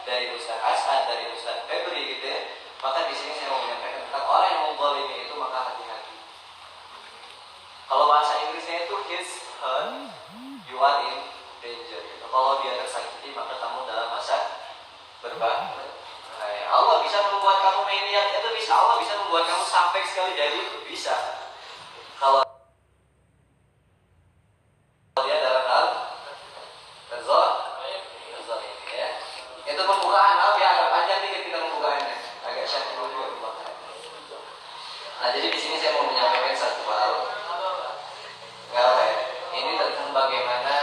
dari Ustaz Hasan, dari Ustaz Febri gitu ya. Maka di sini saya mau menyampaikan tentang orang yang menzalimi itu, maka hati-hati. Kalau bahasa Inggrisnya itu his hurt, you are in danger. Gitu. Kalau dia tersakiti, maka kamu dalam masa berbahaya. Allah bisa membuat kamu maniak, itu bisa. Allah bisa membuat kamu sampai sekali dari itu bisa. Kalau dia dalam hal terzalimi ya. Itu pembukaan, maaf ya, agak panjang nih ketika pembukaannya, agak syahdu juga pembukaan. Nah, jadi di sini saya mau menyampaikan satu hal. Nggak apa ya? Ini tentang bagaimana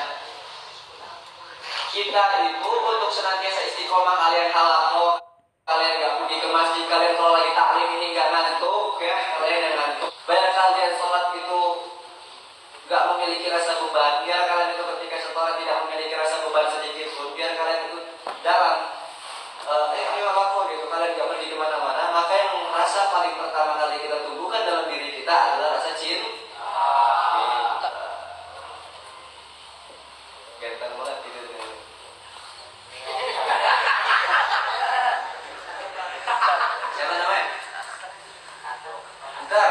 kita itu untuk senantiasa istiqomah. Kalian halal, kalian nggak pergi ke masjid, kalian kalau lagi taklim ini nggak ngantuk ya, kalian yang ngantuk. Banyak kalian sholat itu nggak memiliki rasa beban. Biar kalian itu ketika sholat tidak memiliki rasa beban sedikit pun. Biar kalian itu dalam ayo apa gitu, kalian nggak pergi kemana-mana. Maka yang rasa paling pertama kali kita tumbuhkan dalam diri kita adalah rasa cinta. Ganteng banget tidurnya. Siapa namanya? Bentar,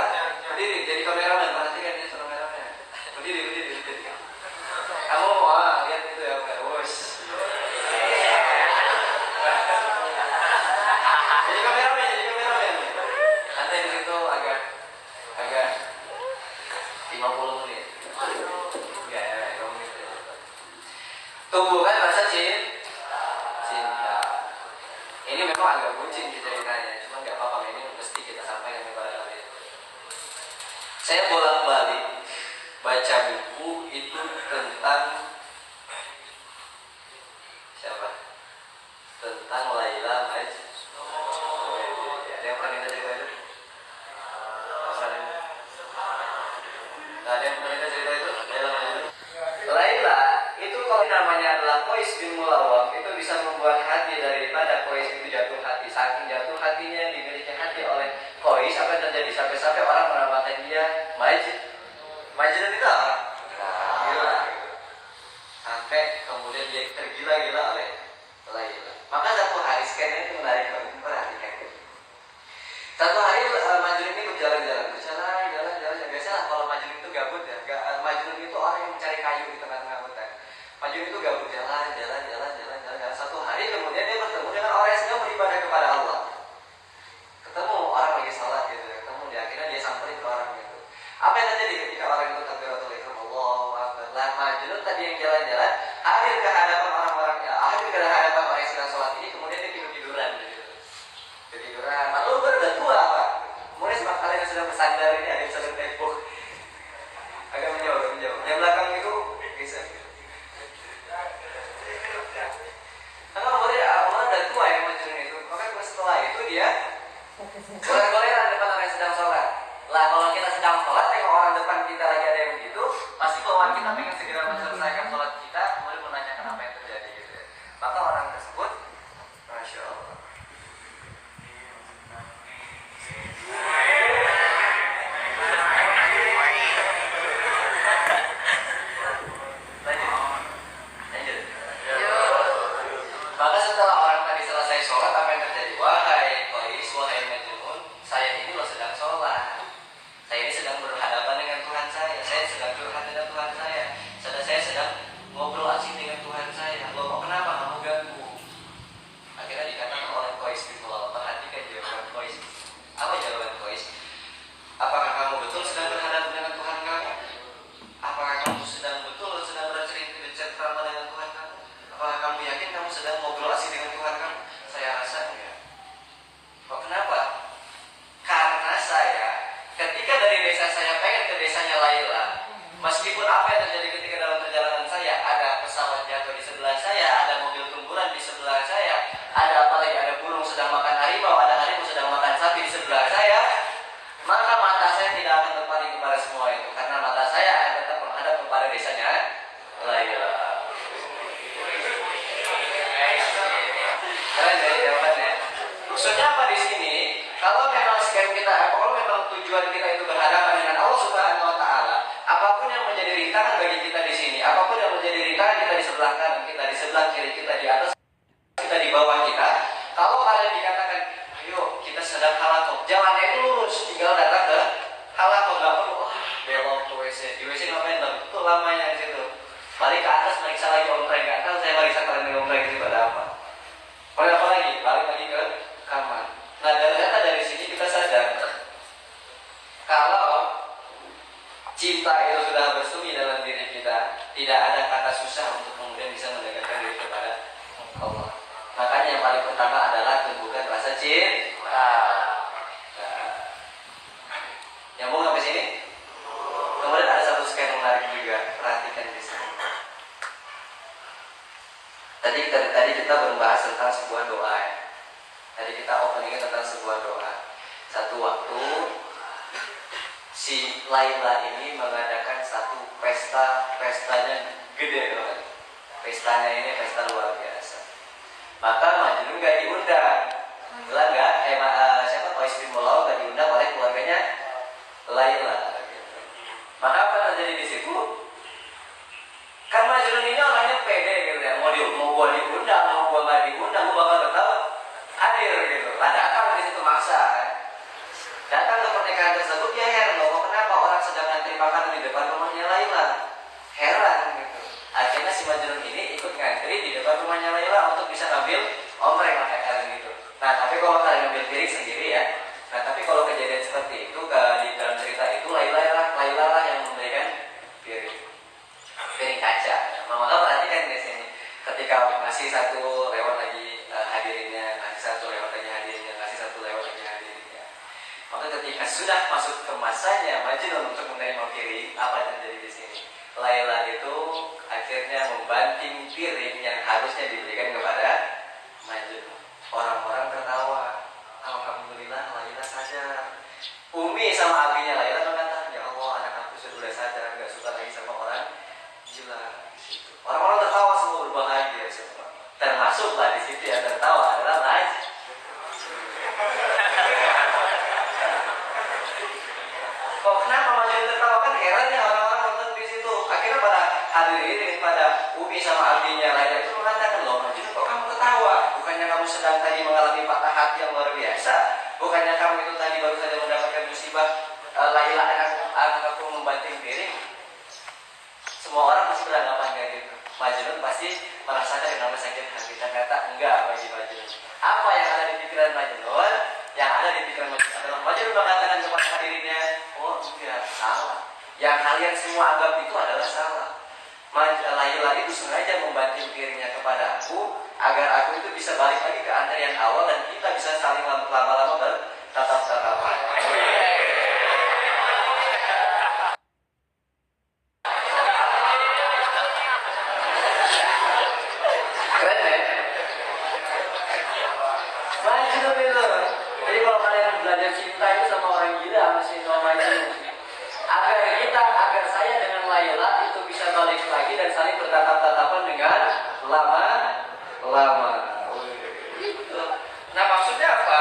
berdiri jadi kameramen, perhatikan dia seorang kameramen. Berdiri. Kamu lihat itu ya, bos. Jadi kameramen. Nanti di situ agak 50 menit. Ya, 5 menit. Tumbuhkan rasa cinta. Ini memang agak bucin ceritanya, cuma nggak apa-apa, ini mesti kita sampaikan kepada kalian. Saya bolak-balik baca buku itu tentang siapa? Tentang Laila Majnun. Ada yang pernah kita cerita itu? Ada yang pernah kita cerita itu? Laila itu kalau namanya adalah Qais bin Mulawwaq, itu bisa membuat hati daripada Qais itu jatuh hati. Saking jatuh hatinya yang dimiliki hati oleh Qais, apa yang terjadi sampai orang menamakan dia Majnun itu apa? Gila. Sampai kemudian dia tergila-gila oleh Laila. Maka satu hari, scannya itu menarik, perhatikan. Satu hari Majnun ini berjalan-jalan. Biasalah kalau Majnun itu gabut ya. Majnun itu orang yang mencari kayu di tengah-tengah hutan. Majnun itu gabut, jalan. Satu hari kemudian dia bertemu dengan orang yang sedang beribadah kepada Allah. Ketemu orang lagi salat gitu. Ketemu dia, akhirnya dia samperin ke orang itu. Apa yang terjadi ketika orang itu takbiratul ihram, Allahu Akbar. Majnun tadi yang jalan-jalan, hadir ke hadapan orang-orang yang sedang salat ini, kemudian dia tiduran gitu. Ketiduran. Lalu baru udah tua Pak. Kemudian sebab kalian yang sudah bersandar ini ada yang sedang tepuk. Agak menjauh. Yang belakang itu bisa. Karena orang udah tua ya Majnun itu. Maka setelah itu dia boleh-bolehan depan orang yang sedang sholat. Lah kalau kita sedang sholat, tengok orang depan kita lagi ada yang begitu, pasti bawaan kita pengen segera menyelesaikan sholat kita, kemudian menanyakan apa yang terjadi gitu ya. Maka orang tersebut, Masya Allah. Maka setelah orang tadi selesai sholat, apa yang terjadi? Wahai Qais, wahai Majnun, saya ini loh sedang sholat. Saya ini sedang berhadapan dengan Tuhan saya. Saya sedang curhat dengan Tuhan saya. Saya sedang ngobrol asik dengan Tuhan saya. Loh, kok kenapa kamu ganggu? Akhirnya dikatakan oleh Qais bin Mulawwaq. Perhatikan jawaban Qais. Apa jawaban Qais? Apakah kamu betul sedang berhadapan dengan Tuhan kamu? Apakah kamu sedang bercerita dengan Tuhan kamu? Apakah kamu yakin kamu sedang ngobrol asik dengan Tuhan kamu? Saya rasa enggak. Kok kenapa? Karena saya ketika dari desa saya pengen ke desanya Laila, meskipun apa yang terjadi ketika dalam perjalanan saya, ada pesawat jatuh di sebelah saya, ada mobil tumburan di sebelah saya, ada apa lagi, ada burung sedang makan harimau, ada harimau sedang makan sapi di sebelah saya, maka mata saya tidak akan terpaling kepada semua itu, karena mata saya akan tetap menghadap kepada desanya Laila. Keren ya jawabannya. Maksudnya apa di sini? Kalau memang scan kita, kalau memang tujuan kita itu berhadapan dengan Allah Subhanahu Wa Taala, apapun yang menjadi rintangan bagi kita di sini, apapun yang menjadi rintangan kita di sebelah kanan kita, di sebelah kiri kita, di atas kita, di bawah kita, Allah. Makanya yang paling pertama adalah tumbuhkan rasa cinta. Nah, nyambung sampai sini. Kemudian ada satu scan menarik juga, perhatikan di sini. Tadi kita membahas tentang sebuah doa. Ya. Tadi kita openingnya tentang sebuah doa. Satu waktu si Laila ini mengadakan satu pestanya gede banget. Pestanya ini pesta luar biasa. Maka Majnun gak diundang. Bilang gak? Siapa? Qais bin Mulawwah gak diundang oleh keluarganya Laila. Gitu. Maka apa terjadi di situ? Kan Majnun ini orangnya pede gitu ya. Mau gua diundang, mau gua gak diundang, gua bakal tetap hadir gitu. Datang di situ maksa. Datang ke pernikahan tersebut dia heran loh, kenapa orang sedang ngantri makanan di depan rumahnya Laila. Heran gitu. Akhirnya si Majnun ini ikut ngantri di depan rumahnya Laila untuk bisa ngambil omreng lah kayak gitu. Nah tapi kalau kalian ngambil piring sendiri ya. Nah tapi kalau kejadian seperti itu di dalam cerita itu Laila lah yang memberikan piring kaca. Mama perhatikan di sini. Ketika masih satu lewat lagi hadirinnya, masih satu lewat lagi hadirinnya, masih satu lewat lagi hadirinnya. Maka ketika sudah masuk ke masanya Majnun untuk menerima piring, apa yang terjadi di sini? Laila itu akhirnya membanting piring yang harusnya diberikan kepada Majnun. Orang-orang tertawa. Alhamdulillah Laila sadar. Umi sama abinya Laila mengatakan, ya Allah anak aku sudah sadar, gak suka lagi sama orang gila. Orang-orang tertawa semua berbahagia semua. Termasuklah di situ yang tertawa adalah Majnun. Kok kenapa Majnun tertawa? Kan heran ya orang-orang nonton di situ. Akhirnya pada hadirin pada Umi sama abinya Laila itu mengatakan, loh Majnun kok kamu ketawa? Bukannya kamu sedang tadi mengalami patah hati yang luar biasa? Bukannya kamu itu tadi baru saja mendapatkan musibah Laila anak aku membanting piring? Semua orang pasti beranggapan kayak gitu. Majnun pasti merasakan yang namanya sakit hati. Ternyata enggak bagi Majnun. Apa yang ada di pikiran Majnun? Yang ada di pikiran Majnun adalah Majnun mengatakan kepada hadirinnya, oh enggak, salah. Yang kalian semua anggap itu adalah salah. Laila itu sengaja membanting piringnya kepada aku agar aku itu bisa balik lagi ke antara yang awal dan kita bisa saling lama-lama bertatap-tatapan. Keren ya? Majnun itu. Jadi kalau kalian belajar cinta itu sama orang gila masih Majnun. Agar saya dengan Laila itu bisa balik lagi dan saling bertatap-tatapan dengan lama. Gitu. Nah maksudnya apa?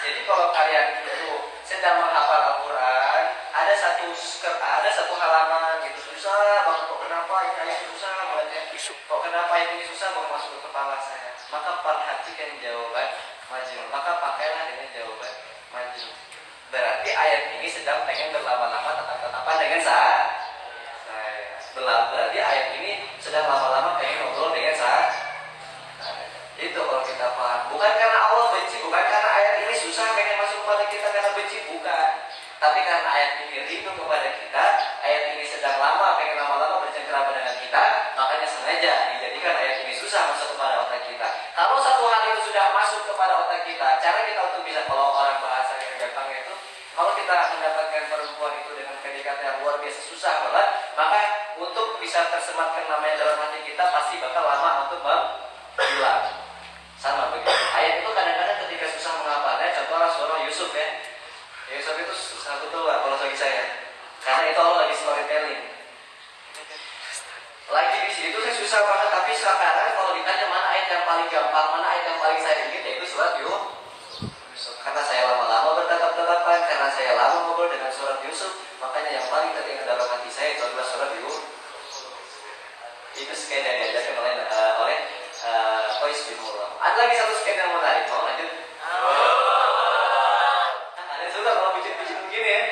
Jadi kalau kalian itu sedang menghafal Al-Quran, ada satu halaman gitu susah banget, kok kenapa ini ayat susah banget ya? Kok kenapa ayat ini susah banget masuk ke kepala saya? Maka perhatikan jawaban Majnun. Maka pakailah dengan jawaban Majnun. Berarti ayat ini sedang pengen berlama-lama tatap-tatapan dengan saya. Berarti ayat ini sedang lama-lama pengen ngobrol dengan saya. Itu kalau kita paham. Bukan karena Allah benci, bukan karena ayat ini susah pengen masuk kepada kita karena benci, bukan. Tapi karena ayat ini rindu kepada kita, ayat ini sedang lama pengen lama-lama bercengkerama dengan kita, makanya sengaja dijadikan ayat ini susah masuk kepada otak kita. Kalau satu hal itu sudah masuk kepada otak kita, cara kita untuk bisa, kalau orang bahasa yang gampang itu, kalau kita mendapatkan perempuan itu dengan PDKT yang luar biasa susah banget, maka untuk bisa tersematkan namanya dalam hati kita pasti bakal lama untuk menghilang. Sama begitu. Ayat itu kadang-kadang ketika susah menghafalnya, contohnya surah Yusuf ya. Yusuf itu susah betul lah kalau bagi saya. Karena itu Allah lagi storytelling. Lagi di situ saya susah banget, tapi sekarang kalau ditanya mana ayat yang paling gampang, mana ayat yang paling saya ingin, yaitu surat Yusuf. Karena saya lama-lama bertatap-tatapan, karena saya lama ngobrol dengan surat Yusuf, makanya yang paling teringat dalam hati saya itu adalah surat Yusuf. Itu scan yang diajarkan oleh Qais bin Mulawwah. Ada lagi satu scan yang menarik, mau lanjut? Ada juga kalau bikin-bikin begini ya.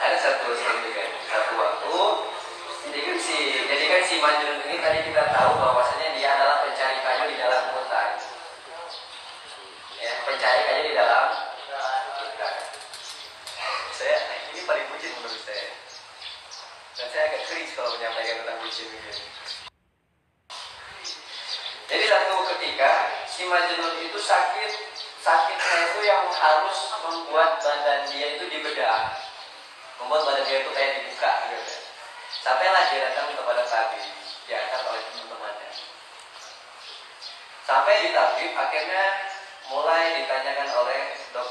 Ada satu scan juga, satu waktu. Jadi kan si Majnun ini tadi kita tahu bahwasanya dia adalah pencari kayu di dalam hutan. Ya, pencari kayu di dalam hutan. Saya ini paling bucin menurut saya. Dan saya agak cringe kalau menyampaikan tentang bucin ini. ketika si Majnun itu sakitnya itu yang harus membuat badan dia itu dibedah, membuat badan dia itu kayak dibuka gitu. Sampailah dia datang kepada tabib, diangkat oleh teman-temannya. Sampai di tabib, akhirnya mulai ditanyakan oleh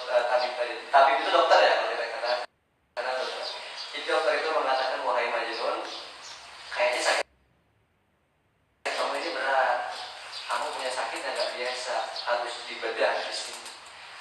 tabib tadi. Tabib itu dokter ya, kalau dikatakan karena dokter. Jadi dokter itu mengatakan, wahai Majnun, kayaknya sakit kamu ini berat. Kamu punya sakit yang nggak biasa, harus dibedah di sini.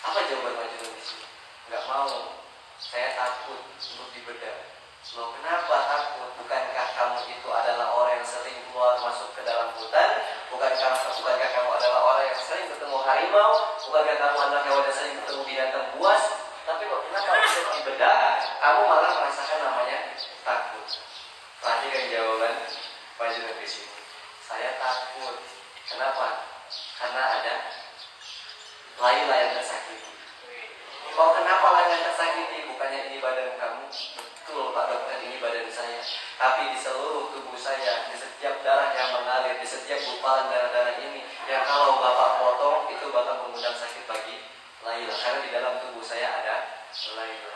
Apa jawaban Majnun di sini? Nggak mau. Saya takut untuk dibedah. Loh, kenapa takut? Bukankah kamu itu adalah orang yang sering keluar masuk ke dalam hutan? Bukankah kamu adalah orang yang sering ketemu harimau? Bukankah kamu adalah hewan yang sering ketemu binatang buas? Tapi kok kenapa untuk dibedah, kamu malah merasakan namanya takut? Perhatikan jawaban Majnun di sini. Saya takut. Kenapa? Karena ada Laila yang tersakiti. Oh, kenapa Laila yang tersakiti? Bukannya ini badan kamu? Betul Pak Dokter, ini badan saya. Tapi di seluruh tubuh saya, di setiap darah yang mengalir, di setiap gumpalan darah-darah ini, yang kalau Bapak potong, itu bakal mengundang sakit bagi Laila. Karena di dalam tubuh saya ada Laila.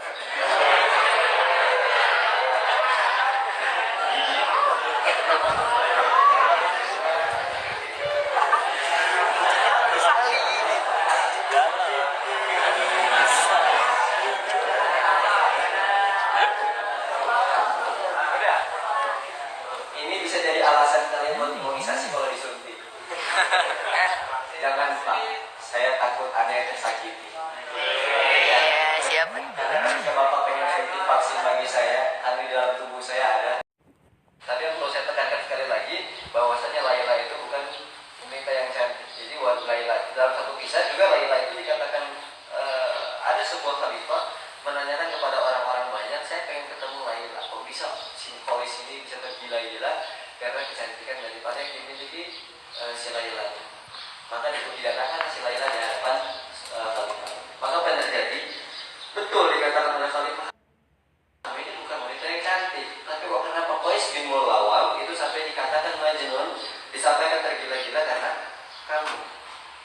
Jangan Pak, saya takut ada yang tersakiti. Siapa? Karena Bapak pengen suntik vaksin bagi saya, karena di dalam tubuh saya ada. Tapi yang perlu saya tekankan sekali lagi, bahwasanya Laila itu bukan wanita yang cantik. Jadi Laila dalam satu kisah juga Laila itu dikatakan ada sebuah khalifah menanyakan kepada orang-orang banyak, saya pengen ketemu Laila. Kok bisa simpolis ini bisa tergila-gila karena kecantikan daripada yang dimiliki si Laila. Maka didatakan si Laila di hadapan khalifah. Maka apa yang terjadi? Betul dikatakan oleh khalifah, kamu ini bukan wanita yang cantik. Tapi kok kenapa Qais bin Mulawam itu sampai dikatakan Majnun, disampaikan tergila-gila karena kamu?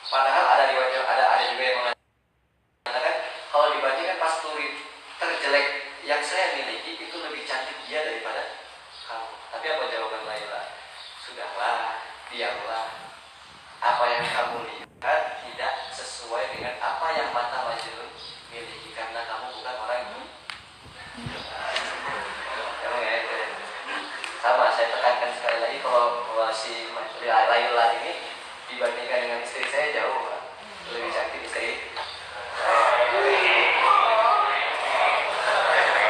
Padahal ada riwayat, ada juga yang mengatakan kalau dibandingkan pasturi terjelek yang saya miliki, itu lebih cantik dia daripada kamu. Tapi apa jawaban Laila? Sudahlah, diamlah. Apa yang kamu lihat tidak sesuai dengan apa yang mata Majnun miliki, karena kamu bukan orang yang emang ya itu ya. Sama saya tekankan sekali lagi, kalau si Laila ini dibandingkan dengan istri saya jauh lebih cantik istri saya.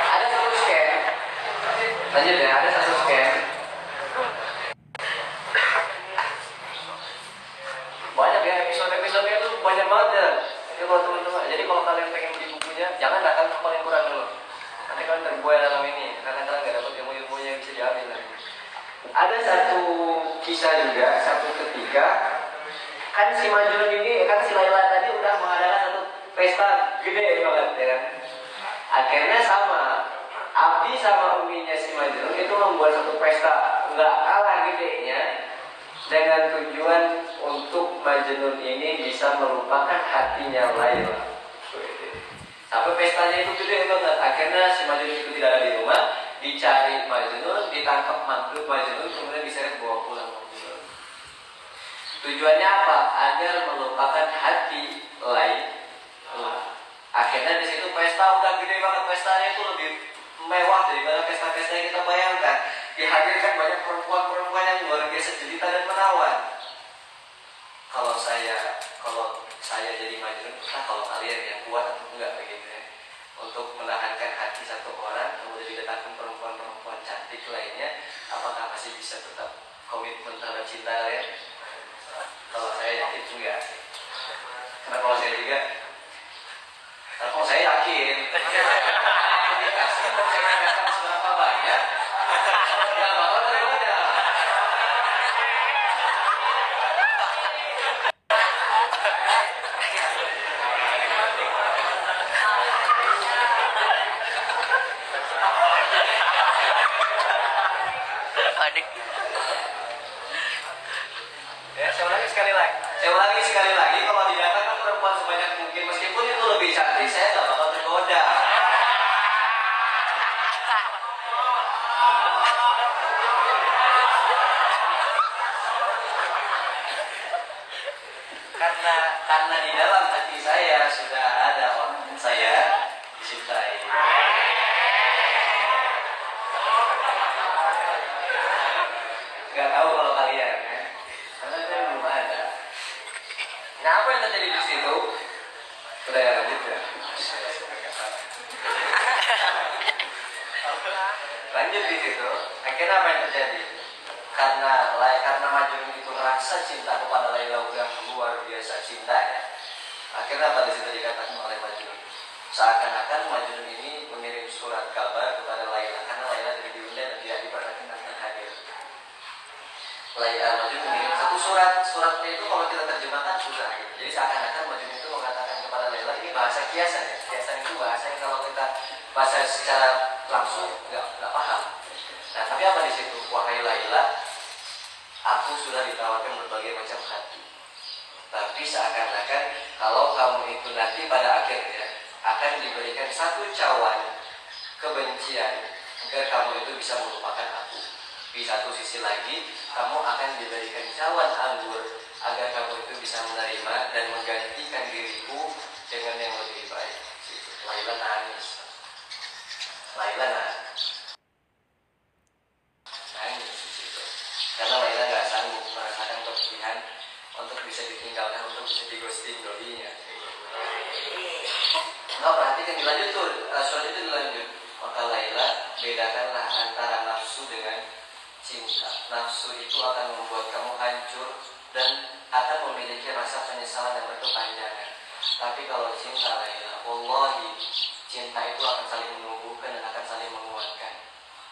Ada satu scam, lanjut ya, ada satu scam. Banyak ya episode-episodenya tuh banyak banget ya. Jadi kalau kalian pengen beli bukunya, jangan datang ke paling kurang dulu. Nanti kalian terbuai dalam ini, karena kalian nggak dapat ilmu-ilmunya yang bisa diambil lagi. Ada satu kisah juga, satu ketika kan si Majnun ini, kan si Laila tadi udah mengadakan satu pesta gede banget ya kan. Akhirnya sama Abi sama uminya si Majnun itu membuat satu pesta nggak kalah gedenya, dengan tujuan untuk Majnun ini bisa melupakan hatinya Laila. Sampai pestanya itu gede banget. Akhirnya si Majnun itu tidak ada di rumah, dicari Majnun, ditangkap mantu Majnun, kemudian diseret bawa pulang Majnun. Tujuannya apa? Agar melupakan hati Laila. Akhirnya di situ pesta udah gede banget, pestanya itu lebih mewah daripada pesta-pesta yang kita bayangkan. Dihadirkan banyak perempuan-perempuan yang luar biasa jelita dan menawan. Kalau saya jadi Majnun, kalau kalian yang kuat atau enggak begitu ya, untuk menahankan hati satu orang, kemudian didatangkan perempuan-perempuan cantik lainnya, apakah masih bisa tetap komitmen terhadap cinta kalian? Kalau saya yakin enggak. Karena kalau saya juga, kalau saya yakin, dikasih saya datang seberapa banyak, ya bakal daripada. Adik. Ya, sekali lagi. Saya ulangi sekali lagi, kalau didatangkan perempuan sebanyak mungkin, meskipun itu lebih cantik, saya nggak bakal tergoda. Karena di dalam hati saya sudah ada orang yang saya cintai. Nggak tahu kalau kalian, ya. Karena saya belum ada. Nah, apa yang terjadi di situ? Udah ya, lanjut ya. Lanjut di situ. Akhirnya apa yang terjadi? Karena Majnun itu rasa cinta kepada Laila udah luar biasa cintanya. Akhirnya pada situ dikatakan oleh Majnun, seakan-akan Majnun ini mengirim surat kabar kepada Laila karena Laila tidak diundang dan tidak diperkenankan hadir. Majnun mengirim satu suratnya itu kalau kita terjemahkan susah. Jadi seakan-akan Majnun itu mengatakan kepada Laila, ini bahasa kiasan ya. Kiasan itu bahasa yang kalau kita bahasa secara langsung nggak paham. Nah, tapi apa di situ? Wahai Laila, aku sudah ditawarkan berbagai macam hati. Tapi seakan-akan kalau kamu itu nanti pada akhirnya akan diberikan satu cawan kebencian agar kamu itu bisa melupakan aku. Di satu sisi lagi, kamu akan diberikan cawan anggur agar kamu itu bisa menerima dan menggantikan diriku dengan yang lebih baik. Laila nangis. Nangis di situ. Karena Laila nggak sanggup merasakan kepedihan untuk bisa ditinggalkan, untuk bisa digosting dolinya. Nah, perhatikan dilanjut tuh, surat itu dilanjut. Maka Laila, bedakanlah antara nafsu dengan cinta. Nafsu itu akan membuat kamu hancur dan akan memiliki rasa penyesalan yang berkepanjangan. Tapi kalau cinta Laila, wallahi, cinta itu akan saling menumbuhkan dan akan saling menguatkan.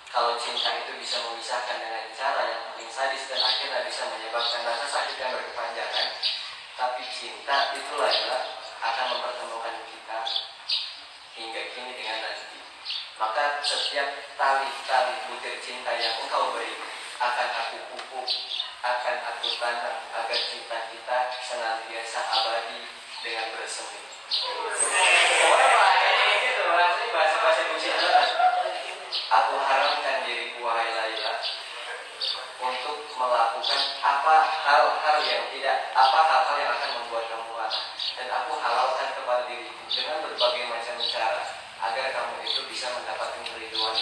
Kalau cinta itu bisa memisahkan dengan cara yang paling sadis dan akhirnya bisa menyebabkan rasa sakit yang berkepanjangan, tapi cinta itu Laila akan mempertemukan kita hingga kini dengan nanti. Maka setiap tali-tali butir cinta yang engkau beri akan aku pupuk, akan aku tanam agar cinta kita senantiasa abadi dengan bersemi. Pokoknya bahasanya gitu, rasanya bahasa-bahasa bucin banget. Aku haramkan diriku wahai Laila untuk melakukan apa hal-hal yang akan membuat kamu marah, dan aku halalkan kepada diriku dengan berbagai macam cara agar kamu itu bisa mendapatkan keriduan